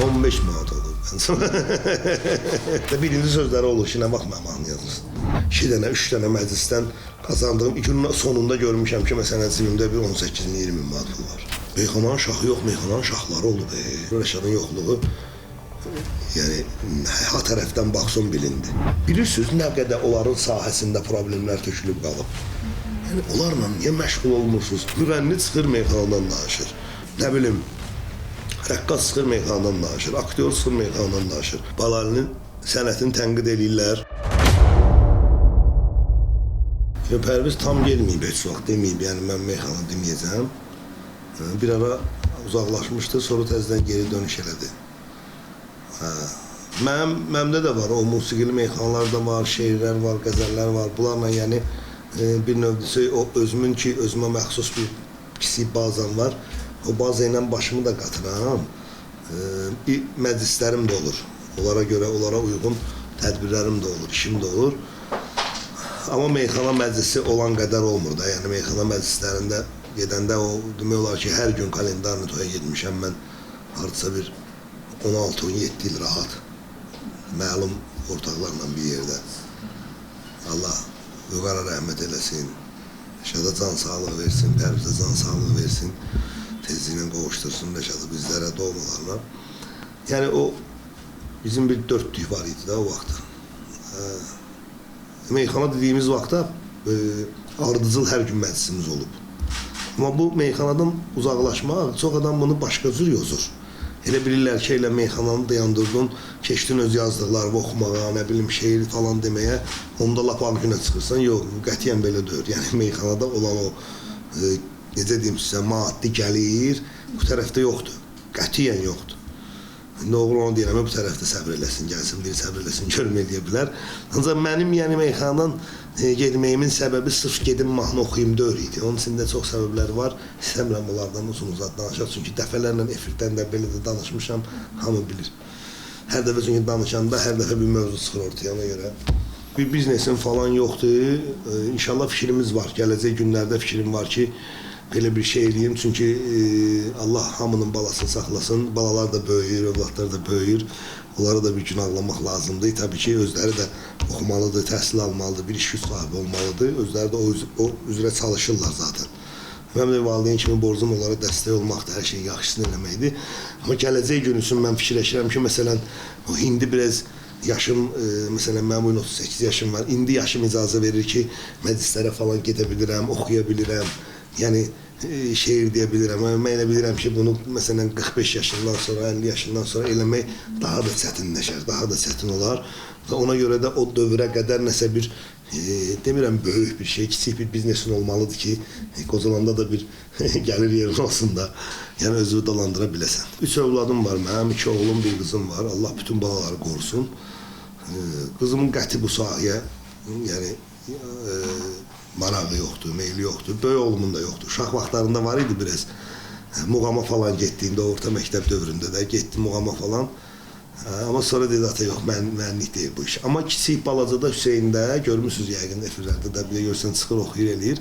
15 manat olur. Birinci sözləri olur ki, nə vaxt mənim yazırsın. 2 dənə, 3 dənə məclisdən qazandığım günün sonunda görmüşəm ki, məsələn, cibimdə bir 18-20 manat var. Meyxananın şahı yox, meyxananın şahları olub. Rəşadın yoxluğu, yəni, hər tərəfdən baxsın bilindi. Bilirsiniz, nə qədər onların sahəsində problemlər tökülüb qalıb. Yəni, onlarla niyə məşğul olmursunuz? Müğənni çıxır meyxanadan danışır. Nə bilim, rəqqas çıxır meyxanadan danışır, aktyor çıxır meyxanadan danışır. Balalinin sənətini tənqid edirlər. Pərviz tam gelməyib, heç vaxt deməyib, yəni mən meyxana deməyəcəm. Bir ara uzaqlaşmışdı, sonra təzədən geri dönüş elədi. Məndə də var, o musiqili meyxanalar da var, şeirlər var, qəzəllər var. Bunlarla yəni bir növdüsü o özümün ki, özümə məxsus bir kiçik bazam var. O baza ilə başımı da qatıram. Bir məclislərim də olur. Onlara görə, onlara uyğun tədbirlərim də olur, işim də olur. Amma meyxana məclisi olan qədər olmur da. Yəni meyxana məclislərində gedəndə o demək olar ki, hər gün kalendarını toya getmişəm mən hardasa bir 16-17 il rahat. Məlum ortaqlarla bir yerdə. Allah Vüqara rəhmət eləsin. Rəşada can sağlığı versin, Pərvizə can sağlığı versin. Tezliklə qovuştursun Rəşadı bizlərə, doğmalarına. Yəni o bizim bir dörtlük var idi da o vaxt. Meyxana dediyimiz vaxtda ardıcıl hər gün məclisimiz olub. Amma bu meyxanadan uzaqlaşmaq çox adam bunu başqa cür yozur. Elə bilirlər ki, elə meyxananı dayandırdın, keçdin öz yazdıqlarını oxumağa, nə bilim şeir falan deməyə, onda lap ağ günə çıxırsan. Yox, qətiyyən belə deyir. Yəni meyxanada olan o, necə deyim sizə, maddi gəlir, bu tərəfdə yoxdur. Qətiyyən yoxdur. Doğru onu deyirəm, bu tərəfdə səbr eləsin, gəlsin, biri səbr eləsin, görüm eləyə bilər. Ancaq mənim yəni meyxanadan getməyimin səbəbi sırf gedim mahnı oxuyum deyil idi. Onun içində çox səbəbləri var. İstəmirəm onlardan uzun-uzad danışaq. Çünki dəfələrlə efirdən də belə də danışmışam, hamı bilir. Hər dəfə çünki danışanda hər dəfə bir mövzu çıxır ortaya, ona görə. Bir biznesim falan yoxdur. İnşallah fikrimiz var. Gələcək günlərdə fikrim var ki, belə bir şey eləyim. Çünki Allah hamının balasını saxlasın. Balalar da böyüyür, övladlar da böyüyür. Onları da bir gün ağlamaq lazımdır. Təbii ki, özləri də oxumalıdır, təhsil almalıdır, bir iş güc sahibi olmalıdır. Özləri də o üzrə çalışırlar zaten. Mənim də valideyn kimi borcum onlara dəstək olmaqdır, hər şeyin yaxşısını eləməkdir. Amma gələcək gün üçün mən fikirləşirəm ki, məsələn, indi biraz yaşım, məsələn, mənim 38 yaşım var. İndi yaşım icazə verir ki, məclislərə falan gedə bilirəm, oxuya bilirəm. Yəni, şeir deyə bilirəm. Mən elə bilirəm ki, bunu məsələn 45 yaşından sonra, 50 yaşından sonra eləmək daha da çətinləşər, daha da çətin olar. Və ona görə də o dövrə qədər nəsə bir, demirəm böyük bir şey, kiçik bir biznesin olmalıdır ki, qocalanda da bir gəlir yerin olsun da, yəni özünü dolandıra biləsən. 3 övladım var mənim, 2 oğlum, bir qızım var. Allah bütün balaları qorusun. Qızımın qəti bu sahəyə, yəni, marağı yoxdur, meyli yoxdur. Böyük oğlumun da yoxdur. Uşaq vaxtlarında var idi biraz. Muğama falan getdiyində, orta məktəb dövründə də getdi muğama falan. Amma sonra dedi, ata yox, mənlik deyil bu iş. Amma kiçik balacada Hüseyndə, görmüşsünüz yəqin efirlərdə də, bir də görsən çıxır, oxuyur, eləyir.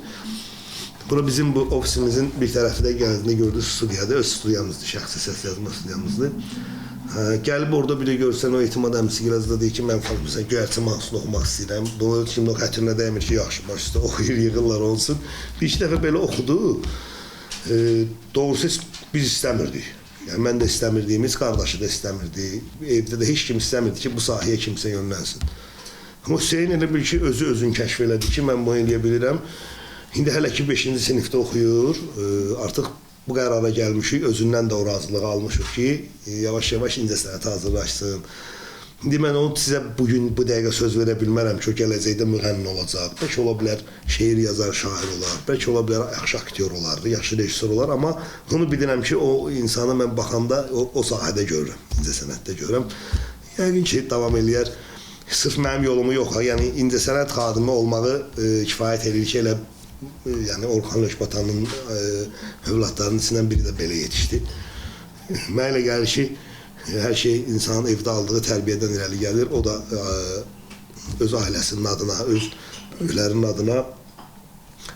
Bura bizim bu ofisimizin bir tərəfi də gəldiğinde gördünüz studiyadır, öz studiyamızdır, şəxsi səs yazma studiyamızdır. Gəlib orada bir də görsən, o Etimad əmsiqilazda deyir ki, mən falan göyərçi mahnısını oxumaq istəyirəm. Bunu şimdi o xətrinə dəymir ki, yaxşı başda oxuyur, yığırlar olsun. Bir iki dəfə belə oxudu. Doğrusu biz istəmirdik. Yəni mən də istəmirdiyimiz, qardaşı da istəmirdi. Evdə də heç kim istəmirdi ki, bu sahəyə kimsə yönlənsin. Amma Hüseyin elə bil ki, özünü kəşf elədi ki, mən bunu eləyə bilirəm. İndi hələ ki 5-ci sinifdə oxuyur. Artıq bu qərara gəlmişik, özündən də o razılığı almışıq ki, yavaş-yavaş incəsənətə hazırlaşsın. İndi mən onu sizə bugün, bu dəqiqə söz verə bilmərəm ki, o gələcəkdə müğənni olacaq. Bəlkə ola bilər şeir yazar, şair olar, bəlkə ola bilər yaxşı aktyor olar, yaxşı rejissor olar. Amma bunu bilirəm ki, o insanı mən baxanda o sahədə görürəm, incəsənətdə görürəm. Yəqin ki, davam eləyər. Sırf mənim yolumu yox, yəni incəsənət xadimi olmağı kifayət edir ki, elə yəni Orxan Lökbatanın övladlarının içindən biri də belə yetişdi. Mənə elə gəlir ki, hər şey insanın evdə aldığı tərbiyədən irəli gəlir. O da öz ailəsinin adına, öz böyüklərinin adına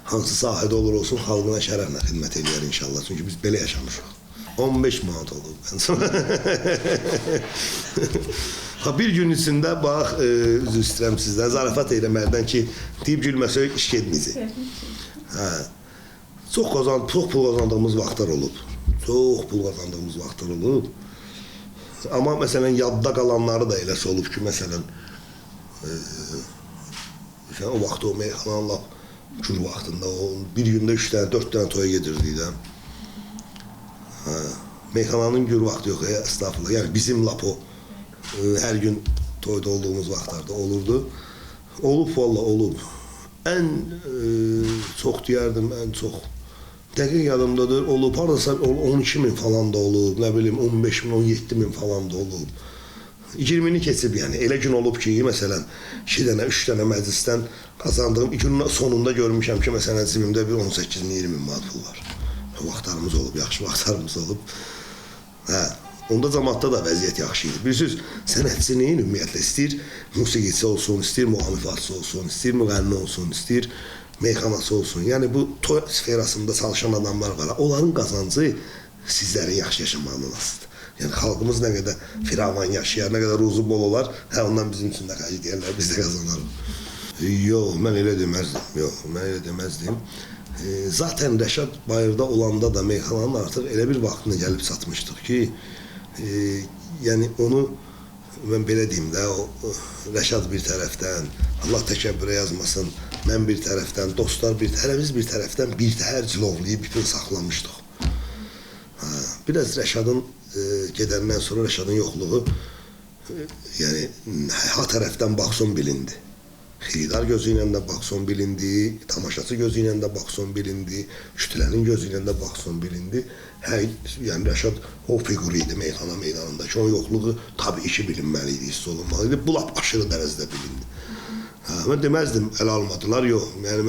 hansı sahədə olur olsun, xalqına şərəflə xidmət edir inşallah. Çünki biz belə yaşamışıq. 15 manat olub. Ha, bir gün içində bax, üzr istəyirəm sizdən, zarafat eləməkdən ki, deyib gülməsə iş getməyəcək. Hə. Çox pul qazandığımız vaxtlar olub. Çox pul qazandığımız vaxtlar olub. Amma məsələn, yadda qalanları da eləsə olub ki, məsələn, o vaxt o meyxananın lap kür vaxtında, bir gündə 3 dənə, 4 dənə toya gedirdik də. Meyxananın gür vaxtı yox, estağfurullah. Yəni bizim lap o hər gün toyda olduğumuz vaxtlarda olurdu. Olub, valla olub. Ən çox deyərdim, ən çox. Dəqiq yadımdadır, olub, haradasa 12.000 falan da olub, nə bilim 15.000, 17.000 falan da olub. 20'ni keçib yəni. Elə gün olub ki, məsələn, 2 dənə, 3 dənə məclisdən qazandığım, günün sonunda görmüşəm ki, məsələn, cibimdə bir 18-20 manat pul var. Vaxtlarımız olub, yaxşı vaxtlarımız olub. Hə, onda cəmaatda da vəziyyət yaxşı idi. Bilirsiniz, sənətçi neyin ümumiyyətlə istəyir? Musiqiçi olsun, istəyir müğamifatçı olsun, istəyir müğənni olsun, istəyir meyxanası olsun. Yəni bu toy sferasında çalışan adamlar var. Onların qazancı sizlərin yaxşı yaşamağından asılıdır. Yəni xalqımız nə qədər firavan yaşayar, nə qədər ruzu bol olar, hə ondan bizim üçün də xərc deyərlər, biz də qazanarıq. Yox, mən elə deməzdim. Zaten Rəşad Bayırda olanda da meyxananın artıq elə bir vaxtına gəlib çatmışdıq ki, yəni onu mən belə deyim də, o Rəşad bir tərəfdən, Allah təkəbbürə yazmasın, mən bir tərəfdən, dostlar bir tərəfdən bir təhər cilovlayıb ipin saxlamışdıq. Biraz Rəşadın gedəndən sonra Rəşadın yoxluğu, yəni ha tərəfdən baxson bilindi. Xeydar gözü ilə də baxson bilindi, tamaşaçı gözü ilə də baxson bilindi, kütlənin gözü ilə də baxson bilindi. Yəni Rəşad o fiquru idi meyxana meydanındakı, o yoxluğu tabii ki bilinməli idi, hiss olunmalıydı. Bu lap aşırı dərəcədə bilindi. Mən deməzdim, ələ almadılar, yox. Yəni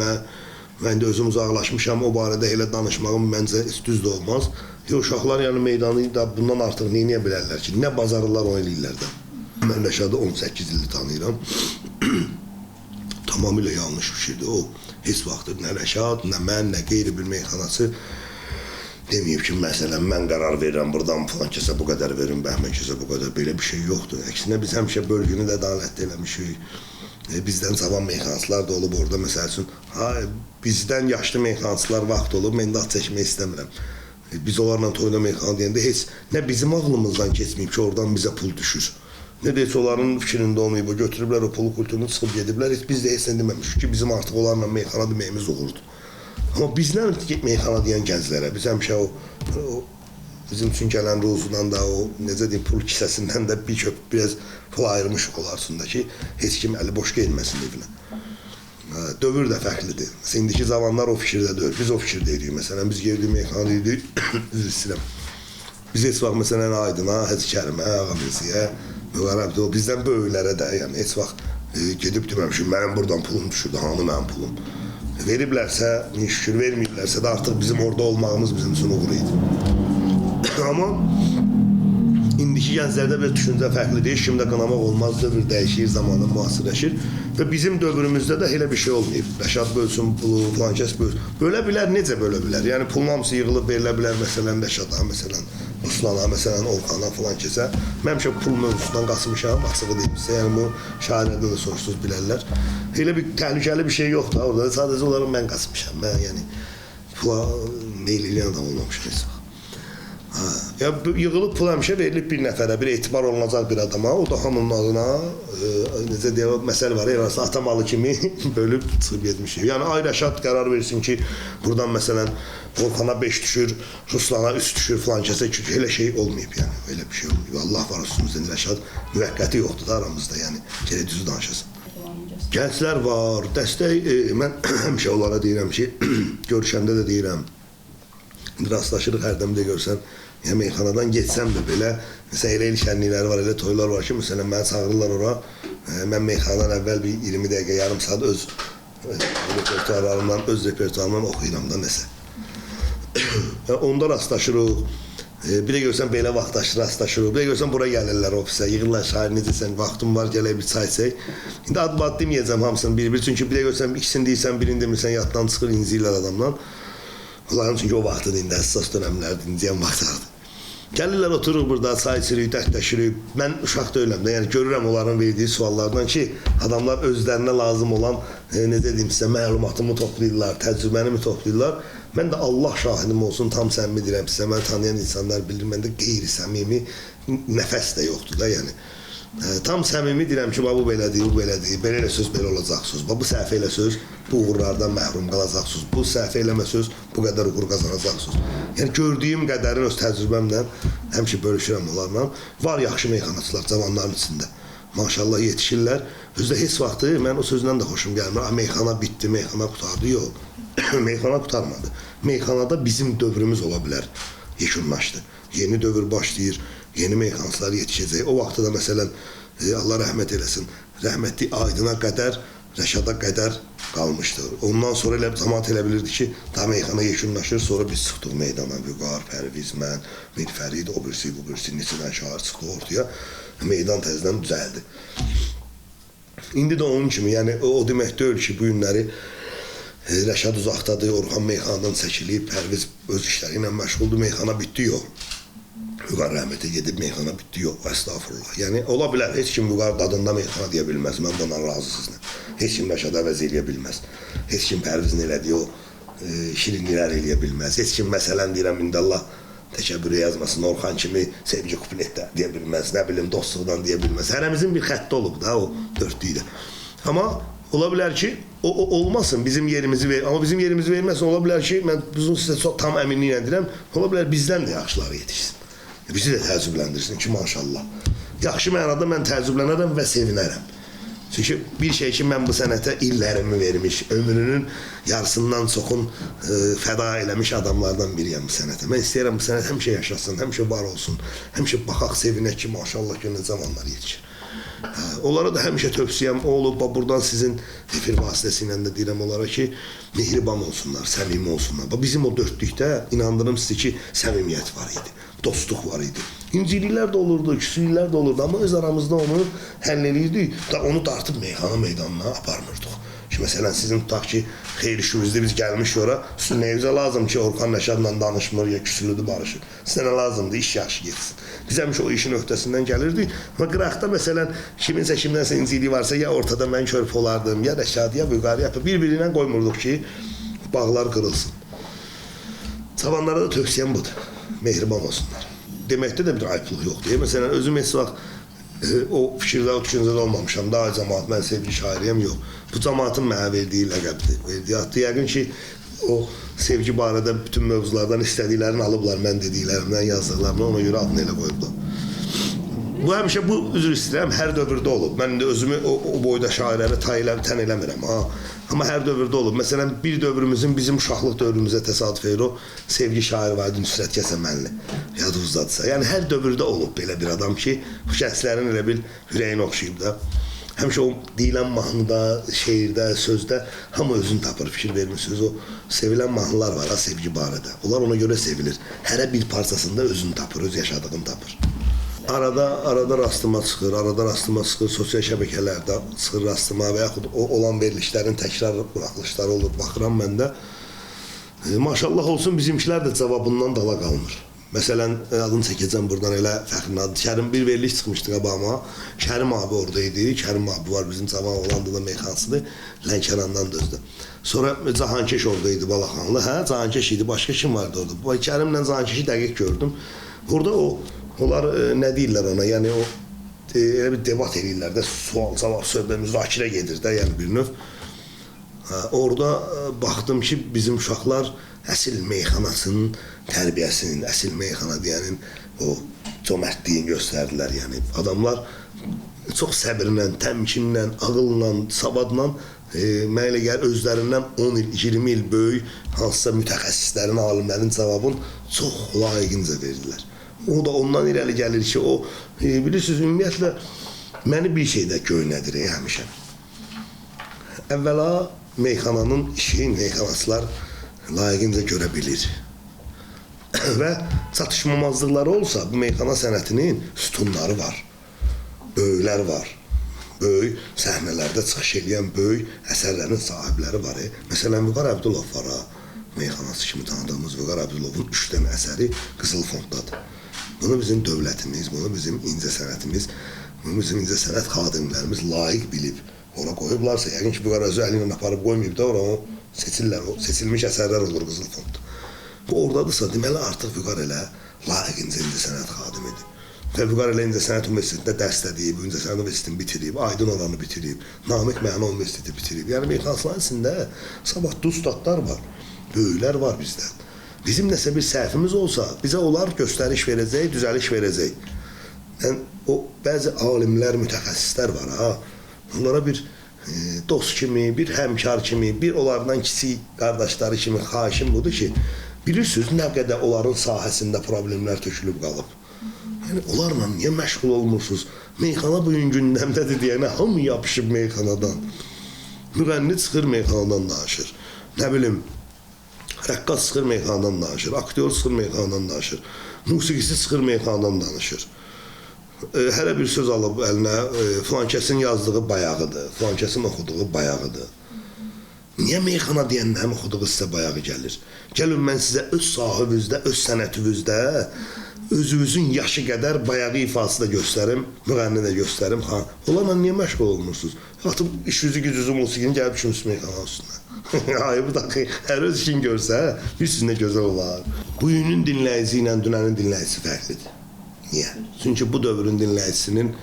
mən də özüm uzaqlaşmışam, o barədə elə danışmağım məncə düz də olmaz. Uşaqlar yəni meydanı da bundan artıq neyə bilərlər ki, nə bazarırlar o eləyirlər də. Mən Rəşadı 18 ildir tanıyıram. Tamamilə yanlış bir şeydir o. Heç vaxtdır nə Rəşad, nə mən, nə qeyri bir meyxanası deməyib ki, məsələn, mən qərar verirəm, buradan falan kəsə bu qədər verin, bəhmən kəsə bu qədər, belə bir şey yoxdur. Əksinə biz həmişə bölgünü də ədalətli eləmişik. Bizdən cavan meyxancılar da olub orada, məsəl üçün, bizdən yaşlı meyxancılar vaxt olub, mən də ad çəkmək istəmirəm. Biz onlarla toyda meyxana deyəndə heç nə bizim ağlımızdan keçməyib ki, oradan bizə pul düşür. Nə deyəsə onların fikrində olmayıb, götürüblər o pulu kulturunu çıxıb gediblər, biz də heç nə deməmişik ki, bizim artıq onlarla meyxana deməyimiz uğurdur. Amma bizlə meyxana deyən gənclərə, biz həmişə o bizim üçün gələn ruzudan da, o necə deyim, pul kisəsindən də biraz pul ayırmışıq olarsın da ki, heç kim əli boş gelməsin evinə. Dövür də fərqlidir. Məsələn, indiki zamanlar o fikirdə deyil, biz o fikirdə edirik. Məsələn, biz geldik meyxana dedik, üzr istəyirəm. Biz heç vaxt, məsələn, Aydına, Həzi Kərimə, Ağameziyə, Müqərəbdə, bizdən böyüklərə də, yəni heç vaxt gedib deməmişim, mənim buradan pulum düşürdü, hanı mənim pulum. Veriblərsə, şükür, verməyiblərsə də artıq bizim orada olmağımız bizim üçün uğur idi. Amma indiki gənclərdə bir düşüncə fərqlidir, şimdi qınamaq olmaz, dövr dəyişir, zamanı müasirləşir və bizim dövrümüzdə də elə bir şey olmayıb. Rəşad bölsün pulu, falan kəs bölsün. Bölə bilər, necə bölə bilər? Yəni pulun hamısı yığılıb verilə bilər, məsələn Rəşada, məsələn Ruslana, məsələn Orxana falan kəsə. Mən həmişə pul mövzusundan qaçmışam, açığı deyilmişsə, yəni bu şairlərdə də soruşsuz bilərlər. Elə bir təhlükəli bir şey yoxdur orada, sadəcə olaraq mən qaçmışam. Mən yəni pula meyl eləyən adam olmamışam heç vaxt. Yığılıb pul həmişə verilib bir nəfərə, bir etibar olunacaq bir adama, o da hamının adına, necə deyək, məsəl var, yarası atamalı kimi bölüb çıxıb getmişik. Yəni Ay Rəşad qərar versin ki, buradan məsələn Orxana 5 düşür, Ruslana 3 düşür, falan kəsə elə şey olmayıb, yəni elə bir şey olmayıb. Allah var üstümüzdən, Rəşad müvəqqəti yoxdur da aramızda, yəni gerək düzü danışasın. Gənclər var, dəstək, mən həmişə onlara deyirəm ki, görüşəndə də deyirəm, rastlaşırıq hərdən də görsən, yəni meyxanadan geçsəm də belə, məsələn, elə il şənlikləri var, elə toylar var ki, məsələn, məni çağırırlar ora, mən meyxanadan əvvəl bir 20 dəqiqə, yarım saat öz repertuarımdan oxuyuram da nəsə. Onda rastlaşırıq, bir də görsən belə vaxt rastlaşırıq, bir də görsən bura gəlirlər ofisə, yığırlar şair, necəsən, vaxtım var, gələk bir çay çək. İndi ad-bad deməyəcəm hamısını bir-bir, çünki bir də görsən ikisini deyirsən, birini demirsən, yaddan çıxır, inciyirlər adamdan. Onların çünki o vaxtıdır, indi əsas dönəmlərdir, inciyən vaxtlardır. Gəlirlər oturur burada, çay içirik, dərdləşirik. Mən uşaq deyiləm də, yəni görürəm onların verdiyi suallardan ki, adamlar özlərinə lazım olan, necə deyim sizə, məlumatımı toplayırlar, təcrübəni toplayırlar. Mən də Allah şahidim olsun, tam səmimi deyirəm sizə, mən tanıyan insanlar bilir, məndə qeyri-səmimi nəfəs də yoxdur da, yəni. Tam səmimi deyirəm ki, bu belədir, bu belədir, belə elə söz belə olacaqsınız, bu səhv elə söz, bu uğurlardan məhrum qalacaqsınız, bu səhv eləmə söz, bu qədər uğur qazanacaqsınız. Yəni gördüyüm qədərin öz təcrübəmlə həmişə bölüşürəm onlarla. Var yaxşı meyxanaçılar cavanların içində. Maşallah yetişirlər. Özdə heç vaxtı mən o sözdən də xoşum gəlmir. Meyxana bitdi, meyxana qutardı. Yox. Meyxana qutarmadı. Meyxanada bizim dövrümüz ola bilər. Yekunlaşdı. Yeni dövr başlayır. Yeni meyxanaçılar yetişəcək. O vaxtda da məsələn Allah rəhmət eləsin. Rəhmətli Aydına qədər, Rəşada qədər qalmışdır. Ondan sonra elə cəmaət elə bilirdi ki, daha meyxana yekunlaşır, sonra biz çıxdıq meydana. Vüqar, Pərviz, mən, Mir Fərid, o birisi, bu birisi, neçədən şahar çıxdı ortaya. Meydan təzədən düzəldi. İndi də onun kimi, yəni o demək deyil ki, bu günləri Rəşad uzaqdadır, Orxan meyxanadan çəkilib, Pərviz öz işləri ilə məşğuldur, meyxana bitdi, yox. Vüqar rəhmətə gedib meyxana bitdi, yox, əstağfurullah. Yəni, ola bilər, heç kim Vüqar dadında meyxana deyə bilməz, mən bundan razı sizlə. Heç kim Rəşad əvəz eləyə bilməz. Heç kim Pərvizin elədiyi o şirinliklər eləyə bilməz. Heç kim, məsələn, deyirəm, indi Allah təkəbbürə yazmasın, Orxan kimi sevgi kupletdə deyə bilməz, nə bilim, dostluqdan deyə bilməz. Hərəmizin bir xətti olub da, o dörtlükdə. Amma ola bilər ki, o olmasın, bizim yerimizi verir. Amma bizim yerimizi verməsin, ola bilər ki, mən bunu sizə çox tam əminliklə deyirəm, ola bilər bizdən də yaxşıları yetişsin. Bizi də təəccübləndirsin ki, maşallah. Yaxşı mənada mən təəccüblənərəm və sevinərəm. Çünki bir şey ki, mən bu sənətə illərimi vermiş, ömrünün yarısından çoxun fəda eləmiş adamlardan biriyəm bu sənətə. Mən istəyirəm bu sənət həmişə yaşasın, həmişə var olsun, həmişə baxaq, sevinək ki, maşallah ki, nə zamanlar yetişir. Onlara da həmişə tövsiyəm olub, buradan sizin efir vasitəsilə də deyirəm onlara ki, mehriban olsunlar, səmimi olsunlar. Bizim o dörtlükdə inandırım sizi ki, səmimiyyət var idi, dostluq var idi. İnciliklər də olurdu, küsürlüklər də olurdu, amma öz aramızda onu həll edirdik, onu dartıb meyxana meydanına aparmırdıq. Ki, məsələn, sizin tutaq ki, xeyir işimizdə biz gəlmiş ora, neyizə lazım ki, Orxan Rəşadla danışmır, ya küsürlüdür, barışır. Sizə nə lazımdır, iş yaxşı getsin. Biz həmişə o işin öhdəsindən gəlirdik. Amma qıraqda, məsələn, kimdənsə inciliyi varsa, ya ortada mən körpü olardım, ya Rəşad, ya Vüqar, ya bir-birindən qoymurduq ki, bağlar qırılsın. Cavanlara da tövsiyəm budur, mehriban olsunlar. Deməkdə də bir ayıplıq yoxdur. Məsələn, özüm heç vaxt o fikirdə, o düşüncədə olmamışam. Daha cəmaat, mən sevgi şairiyəm, yox. Bu cəmaatın mənə verdiyi ləqəbdir, verdiyi addır. Yəqin ki, o sevgi barədə bütün mövzulardan istədiklərini alıblar, mən dediklərimdən, yazdıqlarımdan, ona görə adını elə qoyublar. Bu həmişə, bu üzr istəyirəm, hər dövrdə olub. Mən indi özümü o boyda şairləri tən eləmirəm. Amma hər dövrdə olub. Məsələn, bir dövrümüzün, bizim uşaqlıq dövrümüzə təsadüf edir o sevgi şairi vardı, Nüsrət Kəsəmənli. Yadınızdadırsa. Yəni, hər dövrdə olub belə bir adam ki, bu şəxslərin elə bil ürəyini oxşayıb da. Həmişə o deyilən mahnıda, şeirdə, sözdə hamı özünü tapır, fikir vermişsiniz. O sevilən mahnılar var ha, sevgi barədə. Onlar ona görə sevilir. Hərə bir parçasında özünü tapır, öz yaşadığını tapır. Arada rastıma çıxır, sosial şəbəkələrdə çıxır rastıma və yaxud olan verilişlərin təkrar buraxılışları olur, baxıram mən də. Maşallah olsun, bizimkilər də cavabından dala qalmır. Məsələn, adını çəkəcəm buradan elə fəxrin adı. Kərim bir veriliş çıxmışdı qabağıma. Kərim abi oradaydı. Kərim abi var, bizim cavan olanda da meyxansıdır. Lənkərandan dözdü. Sonra Cahankeş oradaydı, Balaxanlı. Cahankeş idi, başqa kim vardı orada? Kərimlə Cahankeşi dəqiq gördüm. Burada onlar nə deyirlər ona, yəni o elə bir debat edirlər də, sual-cavab söhbət, müzakirə gedir də, yəni bir növ. Orada baxdım ki, bizim uşaqlar əsil meyxanasının tərbiyəsinin, əsil meyxana deyənin o cömərtliyin göstərdilər, yəni adamlar çox səbirlə, təmkinlə, ağılla, savadla mənə elə gəlir özlərindən 10 il, 20 il böyük hansısa mütəxəssislərin, alimlərin cavabını çox layiqincə verdilər. O da ondan irəli gəlir ki, o bilirsiniz, ümumiyyətlə məni bir şeydə göynədir həmişə. Əvvəla meyxananın işini meyxanaçılar layiqincə görə bilir. Və çatışmamazlıqları olsa, bu meyxana sənətinin sütunları var, böyüklər var, böyük səhnələrdə çıxış edən böyük əsərlərin sahibləri var. Məsələn, Vüqar Əbdülov var, meyxanası kimi tanıdığımız Vüqar Əbdülovun 3 dənə əsəri Qızıl Fonddadır. Bunu bizim dövlətimiz, bunu bizim incəsənətimiz, bunu bizim incəsənət xadimlərimiz layiq bilib ora qoyublarsa, yəqin ki, bu qarajı əli ilə aparıb qoymayıb da ora o seçilmiş əsərlər olur Qızıl Fondda. Bu oradadırsa, deməli artıq Vüqar elə layiq incəsənət xadimidir. Vüqar elə İncəsənət Universitetində dərs dediyib, İncəsənət Universitetini bitirib, Aydın olanı bitirib, Namiq Məna Universiteti bitirib. Yəni meyxanaçıların içində sabahda ustadlar var, böyüklər var bizdən. Bizim nəsə bir səhvimiz olsa, bizə onlar göstəriş verəcək, düzəliş verəcək. Yəni, o bəzi alimlər, mütəxəssislər var, ha. Onlara bir dost kimi, bir həmkar kimi, bir onlardan kiçik qardaşları kimi xahişim budur ki, bilirsiniz, nə qədər onların sahəsində problemlər tökülüb qalıb. Yəni, onlarla niyə məşğul olmursunuz? Meyxana bugün gündəmdədir deyənə hamı yapışıb meyxanadan. Müğənni çıxır meyxanadan danışır. Nə bilim, rəqqas çıxır meyxanadan danışır, aktyor çıxır meyxanadan danışır, musiqisi çıxır meyxanadan danışır. Hələ bir söz alıb əlinə, filankəsin yazdığı bayağıdır, filankəsin oxuduğu bayağıdır. Niyə meyxana deyəndə həm oxuduğu sizə bayağı gəlir? Gəlin, mən sizə öz sahibinizdə, öz sənətinizdə, özünüzün yaşı qədər bayağı ifası da göstərim, müğənni də göstərim. Onlarla niyə məşğul olmursunuz? Atıb işinizi, gücünüzü, musiqini gəlib işiniz meyxana üstünə. Hayır, bu da hər öz işini görsə, bilirsiniz nə gözəl olar. Bugünün dinləyici ilə dünənin dinləyicisi fərqlidir. Niyə? Çünki bu dövrün dinləyicisinin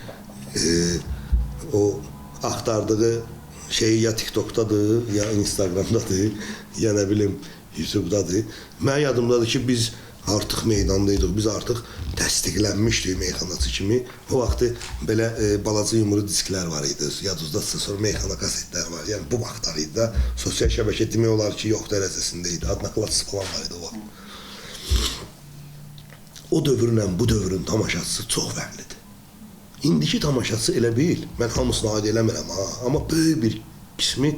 o axtardığı şey ya TikTokdadır, ya Instagramdadır, ya nə bilim YouTubedadır. Mən yadımdadır ki, biz artıq meydandaydıq, biz artıq təsdiqlənmişdik meyxanaçı kimi. O vaxtı belə balaca yumru disklər var idi, yadınızdadırsa, sonra meyxana kasetlər var. Yəni bu vaxtlar idi da, sosial şəbəkə demək olar ki, yox dərəcəsində idi, adnaqlatısı falan var idi o vaxt. O dövrlə bu dövrün tamaşaçısı çox fərqlidir. İndiki tamaşaçısı elə bil, mən hamısını aid eləmirəm ha, amma böyük bir qismi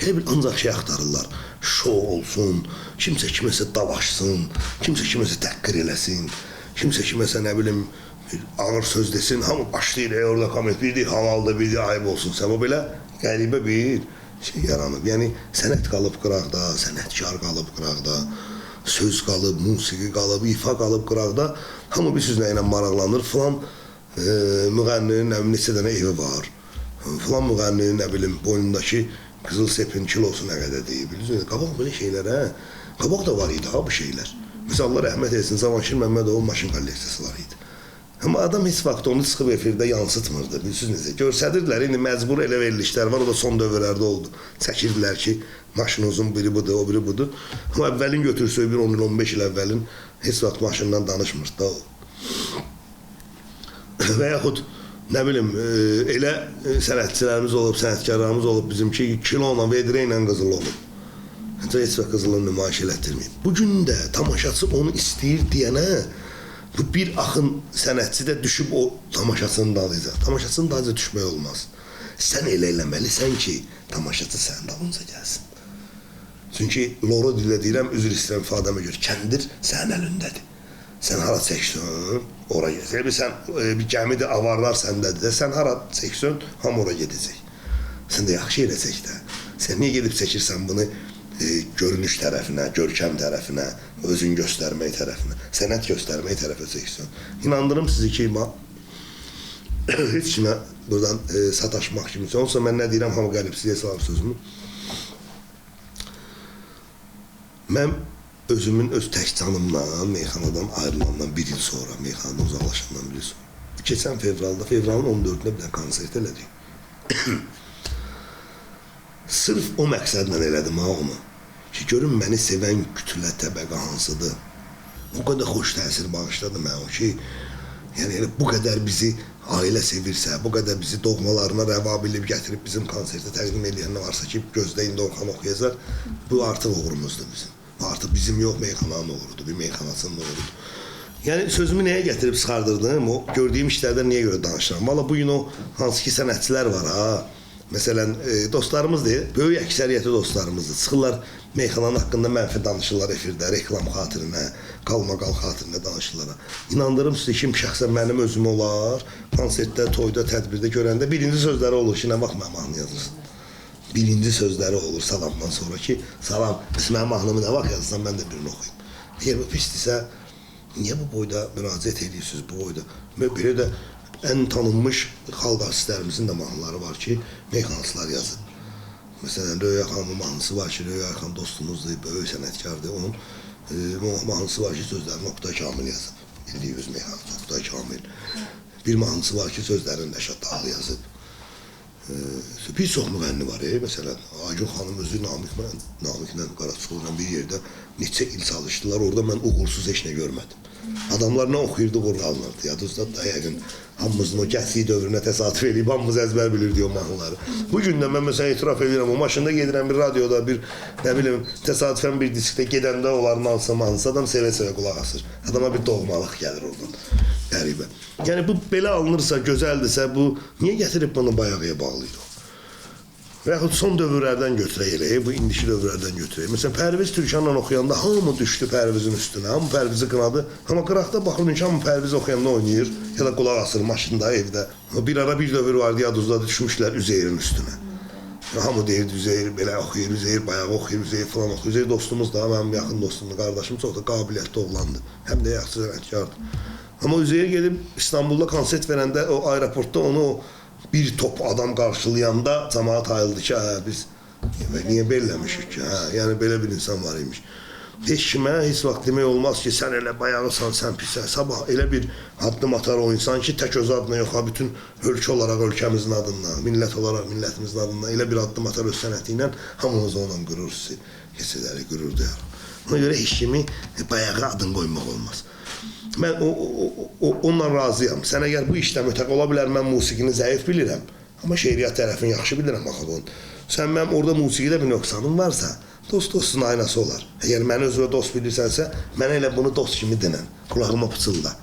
elə bil ancaq şey axtarırlar. Şou olsun, kimsə kiməsə dalaşsın, kimsə kiməsə təhqir eləsin, kimsə kiməsə nə bilim ağır söz desin, hamı başlayır, orada komment bir deyil, halalda bir deyil, ayıb olsun. Sən o belə qəribə bir şey yaranıb. Yəni sənət qalıb qıraqda, sənətkar qalıb qıraqda, söz qalıb, musiqi qalıb, ifa qalıb qıraqda. Hamı bir sözlə ilə maraqlanır, filan müğənninin neçə dənə evi var, filan müğənninin nə bilim boynundakı qızıl sepin kilosu nə qədər deyib, bilirsiniz, qabaq belə şeylər, hə? Qabaq da var idi, ha, bu şeylər. Misallar, rəhmət etsin, Zamanşir Məmmədovun maşın kolleksiyası var idi. Amma adam heç vaxt onu çıxıb efirdə yansıtmırdı, bilirsiniz necə? Görsədirdilər, indi məcbur elə verilişlər var, o da son dövrlərdə oldu. Çəkirdilər ki, maşınınızın biri budur, o biri budur. Amma əvvəlin götürsək, bir 10 il, 15 il əvvəlin heç vaxt maşından danışmırdı da o. Və yaxud, nə bilim, elə sənətçilərimiz olub, sənətkarlarımız olub, bizimki kilona, vedrə ilə qızıl olub. Heç vaxt qızılını nümayiş elətdirməyib. Bugün də tamaşaçı onu istəyir deyənə, bu bir axın sənətçi də düşüb o tamaşaçının dalınca. Tamaşaçının dalınca düşmək olmaz. Sən elə eləməlisən ki, tamaşaçı sənin dalınca gəlsin. Çünki loro dilə deyirəm, üzr istəyirəm ifadəmə görə, kəndir sənin əlindədir. Sən hara çəksən, ora gedəcək. Sən bir gəmidə avarlar səndədir, sən hara çəksən, hamı ora gedəcək. Sən də yaxşı eləcək də. Sən niyə gedib çəkirsən bunu görünüş tərəfinə, görkəm tərəfinə, özün göstərmək tərəfinə, sənət göstərmək tərəfə çəksən. İnandırım sizi ki, heç kimə buradan sataşmaq kimi. Onsa mən nə deyirəm, hamı qəlibsizliyə salır sözümü. Mən özümün öz tək canımla meyxanadan ayrılandan bir il sonra, meyxanadan uzaqlaşandan bir il sonra. Keçən fevralın 14-də bir konsert elədik. Sırf o məqsədlə elədim ha onu. Ki, görün məni sevən kütlə təbəqə hansıdır. O qədər xoş təsir bağışladı mən o ki, yəni bu qədər bizi ailə sevirsə, bu qədər bizi doğmalarına rəva bilib gətirib bizim konsertə təqdim edən nə varsa ki, gözdə indi Orxan oxuyacaq, bu artıq uğurumuzdur bizim. Artıq bizim yox, meyxananın uğurudur, bir meyxanasının uğurudur. Yəni sözümü nəyə gətirib çıxardırdım, o gördüyüm işlərdən niyə görə danışıram? Valla bugün o hansı ki sənətçilər var ha, məsələn dostlarımız deyil, böyük əksəriyyəti dostlarımızdır. Çıxırlar meyxananın haqqında mənfi danışırlar efirdə, reklam xatirinə, qalmaqal xatirinə danışırlar. İnandırım sizi kim şəxsən mənim özüm olar, konsertdə, toyda, tədbirdə görəndə birinci sözləri olur ki, nə vaxt mənim mahnı yazırsın? Birinci sözləri olur salamdan sonra ki, salam, biz mənim mahnımı nə vaxt yazırsan, mən də birini oxuyum. Eğer bu pisdirsə, Niyə bu boyda müraciət edirsiniz, bu boyda? Belə də ən tanınmış xalq artistlərimizin də mahnıları var ki, meyxanaçılar yazıb. Məsələn, Röya xanımın mahnısı var ki, Röya xan dostumuzdur, böyük sənətkardır. Onun mahnısı var ki, sözlərini Oktay Kamil yazıb. Bildiyimiz meyxanaçı Oktay Kamil. Bir mahnısı var ki, sözlərini Rəşad Dağlı yazıb. Bir çox müğənni var, məsələn, Aygün xanım özü Namiklə Qaraçoğlu'yla bir yerdə neçə il çalışdılar, orada mən uğursuz heç nə görmədim. Adamlar nə oxuyurdu, uğurlu alınırdı. Yadınızda da yəqin hamımızın o gənclik dövrünə təsadüf edib, hamımız əzbər bilirdi o mahnıları. Bu gün də mən məsələn etiraf edirəm, o maşında gedirəm bir radioda, bir nə bilim, təsadüfən bir diskdə gedəndə onların hansısa mahnısı, adam sevə-sevə qulaq asır. Adama bir doğmalıq gəlir oradan. Qəribə. Yəni bu belə alınırsa, gözəldirsə, bu niyə gətirib bunu bayağıya bağlayır o? Və yaxud son dövrlərdən götürək elə, bu indiki dövrlərdən götürək. Məsələn, Pərviz Türkanla oxuyanda hamı düşdü Pərvizin üstünə, hamı Pərvizi qınadı. Amma qıraqda baxın ki, hamı Pərviz oxuyanda oynayır, ya da qulaq asır maşında, evdə. Bir ara bir dövr vardı, yadınızda düşmüşlər Üzeyrin üstünə. Hamı deyirdi, Üzeyir belə oxuyur, Üzeyir bayağı oxuyur, Üzeyir falan oxuyur. Üzeyir dostumuz da, mənim yaxın dostumdur, qardaşım çox da qabiliyyətli oğlandı. Həm də yaxşı sənətkardı. Amma Üzeyir gedib İstanbulda konsert verəndə, o aeroportda onu bir top adam qarşılayanda cəmaət ayıldı ki, biz niyə beləmişik ki, yəni belə bir insan var imiş. Heç kimə heç vaxt demək olmaz ki, sən elə bayağısan, sən pissən. Sabah elə bir addım atar o insan ki, tək öz adına yox, bütün ölkə olaraq ölkəmizin adından, millət olaraq millətimizin adından elə bir addım atar öz sənəti ilə, hamımız onunla qürur keçələri qürur duyar. Ona görə heç kimi bayağı adın qoymaq olmaz. Mən onunla razıyam. Sən əgər bu işlə mütəq ola bilər, mən musiqini zəif bilirəm. Amma şeiriyyat tərəfini yaxşı bilirəm axı. Sən mənim orada musiqidə bir nöqsanım varsa, dost dostun aynası olar. Əgər məni özünə dost bilirsənsə, mənə elə bunu dost kimi denən, qulağıma pıçılda.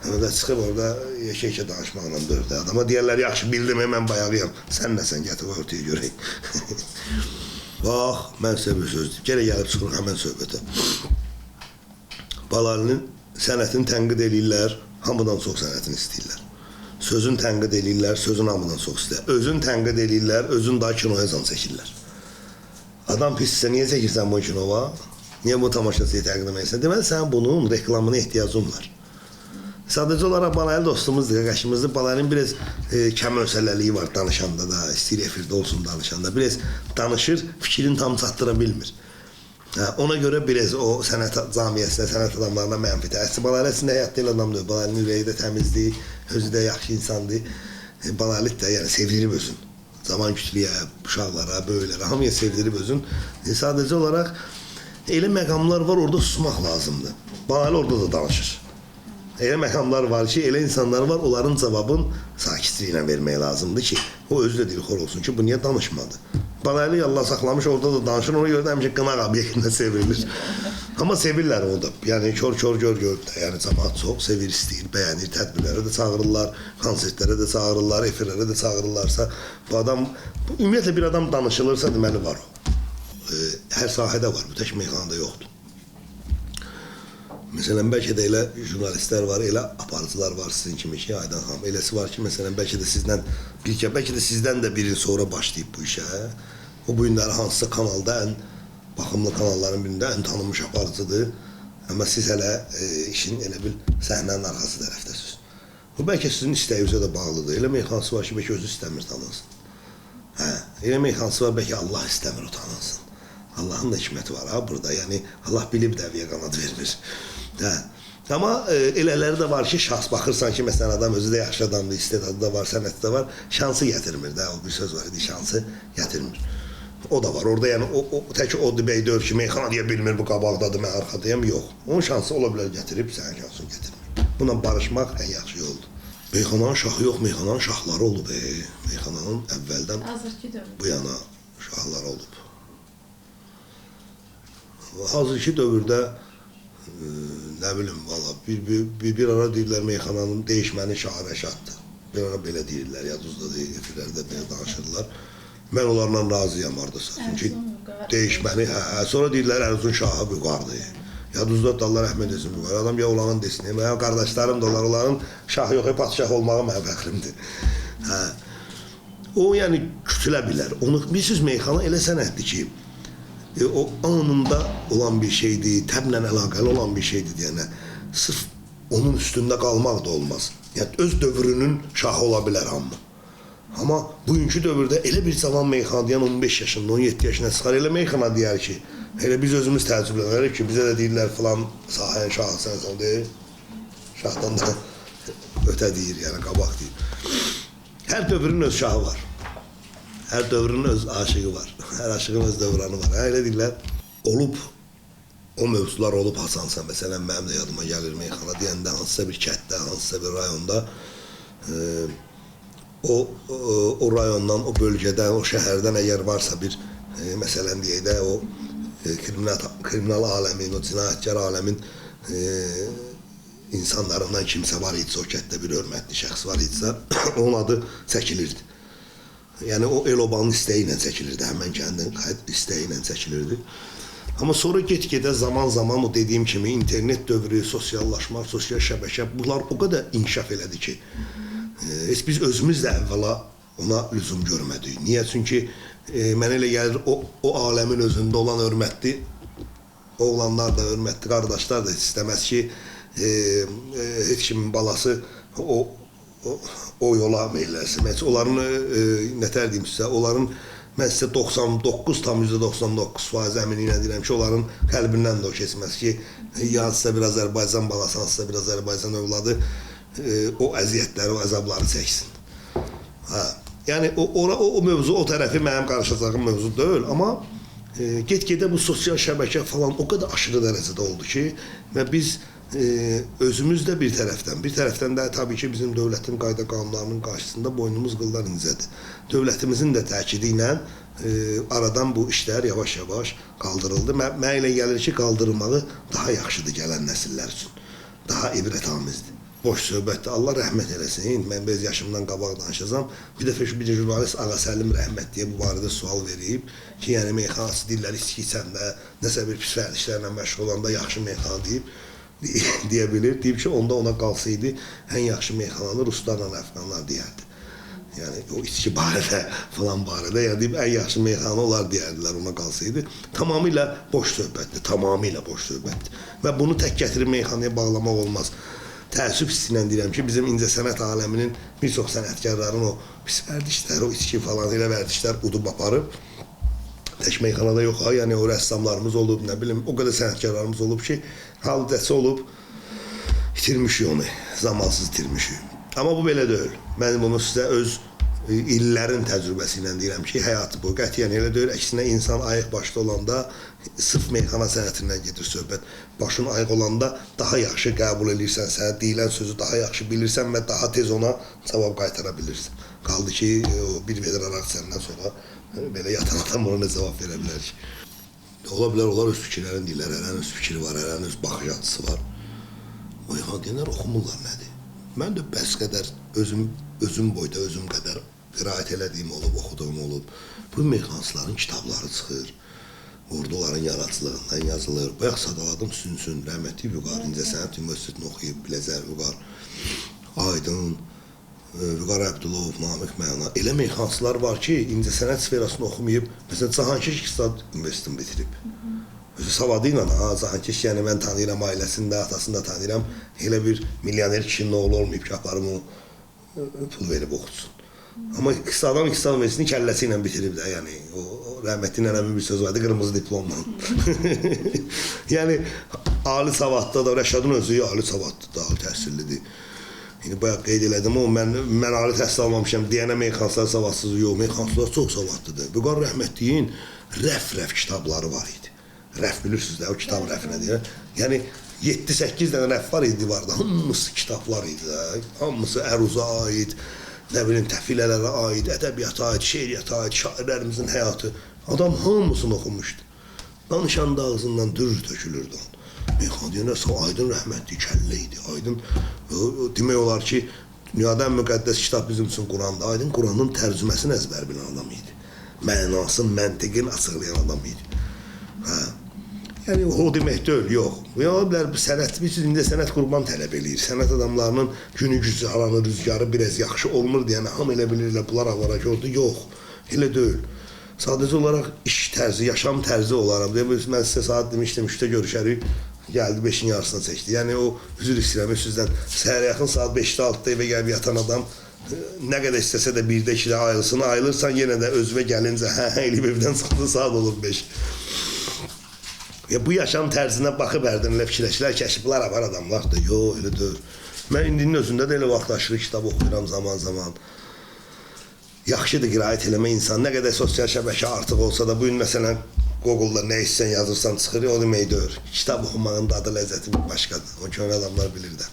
Və çıxıb orada yeşə-yeşə danışmaqla dördə adama deyərlər, yaxşı bildim, mən bayağıyam. Sən nəsən, gətir ortaya görək. Bax, mən sizə bir söz deyim. Gələ gəlib çıxırıq həmən söhbətə. Balalinin sənətini tənqid eləyirlər, hamıdan çox sənətini istəyirlər. Sözün tənqid eləyirlər, sözün hamıdan çox istəyirlər. Özün tənqid eləyirlər, özün daha kinoya zan çəkirlər. Adam pissə, niyə çəkirsən bu kinova? Niyə bu tamaşasıya təqdim edirsən? Deməli, sənin bunun reklamına ehtiyacın var. Sadəcə olaraq Balaylı dostumuzdur, qəşimizdir. Balayının biraz kəm ölçəliliyi var danışanda da, istəyir efirdə olsun danışanda. Biraz danışır, fikrini tam çatdıra bilmir. Ona görə biraz o sənət camiyyəsinə, sənət adamlarına mənfi təsir. Balaylı əslində həyatda elə adamdır. Balayının ürəyi də təmizdir, özü də yaxşı insandır. Balaylı da yəni sevdirib özün. Zaman küçlüyə, uşaqlara, böyüklərə, hamıya sevdirib özün. Sadəcə olaraq elə məqamlar var, orada susmaq lazımdır. Balaylı orada da danışır. Elə məqamlar var ki, elə insanlar var, onların cavabın sakitliyi vermək lazımdır ki, o özü də dilxor olsun ki, bu niyə danışmadı? Balaylı Allah saxlamış, orada da danışır, ona görə də həmişə qınaq obyektində sevrilir. Amma sevirlər o da, yəni kör gör da, yəni cəmaat çox sevir, istəyir, bəyənir, tədbirlərə də çağırırlar, konsertlərə də çağırırlar, efirlərə də çağırırlarsa, bu adam, ümumiyyətlə bir adam danışılırsa, deməli var o. Hər sahədə var, bu tək meyxanada yoxdur. Məsələn, bəlkə də elə jurnalistlər var, elə aparıcılar var sizin kimi ki, Aydan xanım. Eləsi var ki, məsələn, bəlkə də sizdən də birin sonra başlayıb bu işə. O bu günləri hansısa kanalda, ən baxımlı kanalların birində ən tanınmış aparıcıdır. Amma siz hələ işin elə bil səhnənin arxası tərəfdəsiniz. Bu bəlkə sizin istəyinizə də bağlıdır. Elə meyxanası var ki, bəlkə özü istəmir tanınsın. Elə meyxanası var, bəlkə Allah istəmir o tanınsın. Allahın da hikməti var ha burada, yəni Allah bilib dəviyə qanad vermir. Amma elələri də var ki, şans baxırsan ki, məsələn, adam özü də yaxşı adamdır, istedadı da var, sənəti də var, şansı gətirmir də, o bir söz var idi, şansı gətirmir. O da var, orada yəni, tək o dibək deyir ki, meyxana deyə bilmir, bu qabaqdadır, mən arxadayım, yox. Onun şansı ola bilər gətirib, sənin şansını gətirmir. Buna barışmaq ən yaxşı yoldur. Meyxananın şahı yox, meyxananın şahları olub, meyxananın əvvəldən bu yana şahları olub. Hazırki dövrdə nə bilim valla bir ara deyirlər meyxananın dəyişməni şahı Rəşaddır. Bir ara belə deyirlər, yadınızda deyil, efirlərdə belə danışırlar. Mən onlarla razıyam hardasa. Çünki dəyişməni, sonra deyirlər Ərzun şahı Büqardır. Yadınızda da Allah rəhmət etsin Büqar. Adam ya olanın desin, ya qardaşlarım da onların şahı yox, padişah olmağı mənim fəxrimdir. O yəni kütülə bilər. Bilirsiniz, meyxana elə sənətdir ki, o anında olan bir şeydir, təblə əlaqəli olan bir şeydir deyənə. sırf onun üstündə qalmaq da olmaz. Yəni öz dövrünün şahı ola bilər hamı. Amma bugünkü dövrdə elə bir cavan meyxanadan 15 yaşında, 17 yaşında çıxar, elə meyxana deyər ki, elə biz özümüz təəccüblənərik ki, bizə də deyirlər filan sahənin şahı sənsən deyir. Şahdan da ötə deyir, yəni qabaq deyir. Hər dövrün öz şahı var. Hər dövrün öz aşığı var. Hər aşığın öz dövranı var. Elə deyirlər, olub, o mövzular olub Hasansa, məsələn, mənim də yadıma gəlir meyxana deyəndə, hansısa bir kətdə, hansısa bir rayonda, o rayondan, o bölgədən, o şəhərdən əgər varsa bir, məsələn deyək də, o kriminal aləmin, o cinayətkar aləmin insanlarından kimsə var idisə, o kətdə bir hörmətli şəxs var idisə, onun adı çəkilirdi. Yəni, o el-obanın istəyi ilə çəkilirdi, həmən kəndin istəyi ilə çəkilirdi. Amma sonra get-gedə zaman-zaman o dediyim kimi internet dövrü, sosiallaşma, sosial şəbəkə, bunlar o qədər inkişaf elədi ki, biz özümüz də əvvəla ona lüzum görmədik. Niyə? Çünki mənə elə gəlir, o aləmin özündə olan hörmətli oğlanlar da, hörmətli qardaşlar da istəməz ki, heç kimin balası o yola meyilləsin. Onların, nətər deyim sizə, onların mən sizə 99,99% əminliklə deyirəm ki, onların qəlbindən də o keçməz ki, hansısa bir Azərbaycan balası, hansısa bir Azərbaycan övladı o əziyyətləri, o əzabları çəksin. Yəni, o mövzu, o tərəfi mənim qarışacağım mövzu deyil, amma get-gedə bu sosial şəbəkə falan o qədər aşırı dərəcədə oldu ki, və biz özümüz də bir tərəfdən də təbii ki, bizim dövlətin qayda qanunlarının qarşısında boynumuz qıldan incədir. Dövlətimizin də təkidi ilə aradan bu işlər yavaş-yavaş qaldırıldı. Mənə elə gəlir ki, qaldırılmağı daha yaxşıdır gələn nəsillər üçün. Daha ibrətamizdir. Boş söhbətdir. Allah rəhmət eləsin. Mən bez yaşımdan qabaq danışacağam. Bir dəfə bir jurnalist Ağa Səlim rəhmətliyə bu barədə sual verib ki, yəni meyxanası deyirlər, içki içəndə, nəsə bir pis vərdişlərlə məşğul olanda yaxşı meyxana deyə bilir. Deyib ki, onda ona qalsaydı, ən yaxşı meyxananı ruslarla əfqanlar deyərdi. Yəni, o içki barədə, falan barədə, yəni deyib, ən yaxşı meyxana onlar deyərdilər, ona qalsaydı. Tamamilə boş söhbətdir, tamamilə boş söhbətdir. Və bunu tək gətirib meyxanaya bağlamaq olmaz. Təəssüf hissinə deyirəm ki, bizim incəsənət aləminin bir çox sənətkarların o pis vərdişlər, o içki falan elə vərdişlər udub aparıb. Tək meyxanada yox, yəni o rəssamlarımız olub, nə bilim, o qədər sənətkarlarımız olub ki, halidəsi olub, itirmişik onu, zamansız itirmişik. Amma bu belə deyil. Mən bunu sizə öz illərin təcrübəsi ilə deyirəm ki, həyatı bu, qətiyyən elə deyil. Əksinə, insan ayıq başda olanda, sırf meyxana sənətindən gedir söhbət. Başın ayıq olanda daha yaxşı qəbul edirsən, sənə deyilən sözü daha yaxşı bilirsən və daha tez ona cavab qaytara bilirsən. Qaldı ki, bir vedr araq səndən sonra belə yatan adam ona nə cavab verə bilər ki? Ola bilər, onlar öz fikirlərini deyirlər, hələn öz fikri var, hələn öz baxış açısı var. O yıxan deyənlər oxumurlar nədir? Mən də bəs qədər özüm boyda, özüm qədər qiraət elədiyim olub, oxuduğum olub. Bu meyxansların kitabları çıxır. Orduların yaradıcılığından yazılır. Bayaq sadaladım Sünsün, rəhmətli Vüqar, İncəsənət Universitetini oxuyub, Biləcər Vüqar, Aydın, Vüqar Əbdülov, Namiq Məna. Elə meyxanslar var ki, İncəsənət sferasını oxumayıb, məsələn, Cahankeş İqtisad Universitetini bitirib. Özü savadı ilə, Cahankeş, yəni mən tanıyıram ailəsində, atasını da tanıyıram. Elə bir milyoner kişinin oğlu olmayıb ki, aparım o pul verib oxutsun. Amma İqtisad Universitetini kəlləsi ilə bitirib də, yəni o rəhmətli nənəmin bir sözü vardı, qırmızı diplomla. Yəni, ali savadda da, Rəşadın özü ali savadlıdır, ali təhsillidir. Yəni, bayaq qeyd elədim, mən ali təhsil almamışam, deyənə meyxanslar savadsız, yox, meyxanslar çox savadlıdır. Vüqar rəhmətliyin rəf kitabları var idi. Rəf bilirsiniz də, o kitab rəfinə deyir. Yəni, 7-8 dənə rəf var idi divarda, hamısı kitablar idi də, hamısı əruza aid, nə bilim, təfilələrə aid, ədəbiyyata aid, şeiriyyata aid, şairlərimizin həyatı. Adam hamısını oxumuşdu. Danışanda ağzından dür tökülürdü onun. Meyxana deyənlərsə, Aydın rəhmətli kəllə idi. Aydın, demək olar ki, dünyada ən müqəddəs kitab bizim üçün Qurandır. Aydın Quranın tərcüməsini əzbər bilən adam idi. Mənasın, məntiqin açıqlayan adam idi. Yəni, o demək deyil, yox. Ola bilər, biz indi sənət qurban tələb eləyir. Sənət adamlarının günü gücü, alanı, rüzgarı biraz yaxşı olmur deyən, hamı elə bilirlər, bunlar avara gördü. Yox, elə deyil. Sadəcə olaraq iş tərzi, yaşam tərzi olaraq. Mən sizə saat demişdim, 3-də görüşərik. Geldi 5'in yarısına çəkdi. Yəni o üzr istəyirəm sizdən. Səhər yaxın saat 5-də 6-da evə gəlib yatan adam nə qədər istəsə də 1-də 2-də ayılsın, ayılırsan yenə də özünə gəlincə elib evdən çıxdı saat olur 5. Bu yaşam tərzinə baxıb ərdinlə fikirləşirlər ki, bunlar var adamlar da. Yox, elə deyil. Mən indinin özündə də elə vaxtlaşırıq, kitab oxuyuram zaman-zaman. Yaxşıdır qiraət eləmə insan. Nə qədər sosial şəbəkə artıq olsa da, bugün məsələn Google-da nə istəyən yazırsan çıxır, o demək deyir. Kitab oxumağın dadı, ləzzəti bir başqadır. O köhnə adamlar bilir də.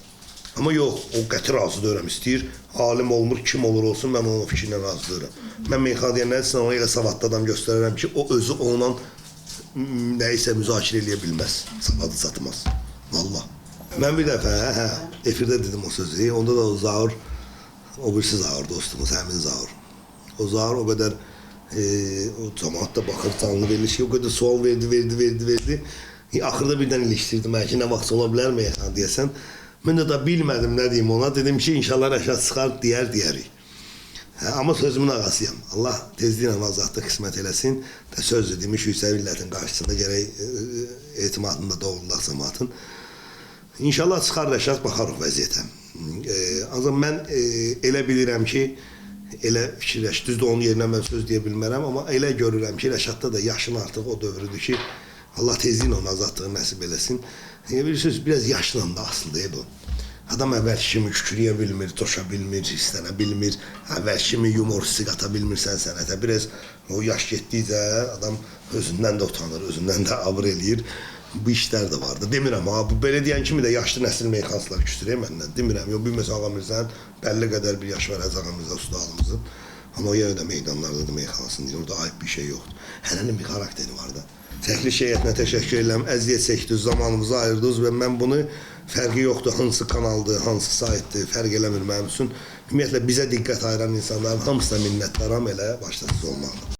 Amma yox, o qəti razı deyirəm, istəyir. Alim olmur, kim olur olsun, mən onun fikrinlə razı deyirəm. Mən meyxanəyə nə etsin, ona elə savadlı adam göstərərəm ki, o özü onunla nəyisə müzakirə eləyə bilməz, savadı satmaz. Vallah. Mən bir dəfə, efirdə dedim o sözü, onda da o Zaur, o birisi Zaur dostumuz, həmin Zaur. O Zaur o qədər, o cəmaat da baxır, canlı verilir ki, o qədər sual verdi. Axırda birdən ilişdirdim, ki, nə vaxt ola bilər meyxan deyəsən. Mən də bilmədim nə deyim ona, dedim ki, inşallah rəşad çıxar, deyərik. Amma sözümün ağasıyam. Allah tezliklə azadlıq qismət eləsin. Söz demiş yüksək millətin qarşısında gərək etimadını da doğrulaq cəmaatın. İnşallah çıxar rəşad, baxarıq vəziyyətə. Ancaq mən elə bilirəm ki, elə fikirləş, düzdür onun yerinə mən söz deyə bilmərəm, amma elə görürəm ki, Rəşadda da yaşın artıq o dövrüdür ki, Allah tezliklə onun azadlığı nəsib eləsin. Bilirsiniz, biraz yaşla da asılıdır bu. Adam əvvəlki kimi kükürüyə bilmir, toşa bilmir, istənə bilmir, əvvəlki kimi yumor hissi qata bilmirsən sənətə. Biraz o yaş getdikcə adam özündən də utanır, özündən də abır eləyir. Bu işlər də vardı. Demirəm, belə deyən kimi də yaşlı nəsil meyxansılar küstürək məndən. Demirəm, yox, bilməsə Ağa Mirzənin bəlli qədər bir yaş var Əz Ağa Mirzə ustadımızın. Amma o yenə də meydanlardadır meyxanasını deyir, orada ayıb bir şey yoxdur. Hərənin bir xarakteri var da. Çəkiliş heyətinə təşəkkür edirəm, əziyyət çəkdiniz, zamanımızı ayırdınız və mən bunu fərqi yoxdur, hansı kanaldır, hansı saytdır, fərq eləmir mənim üçün. Ümumiyyətlə bizə diqqət ayıran insanların hamısına minnətdaram, elə başda siz olmalı.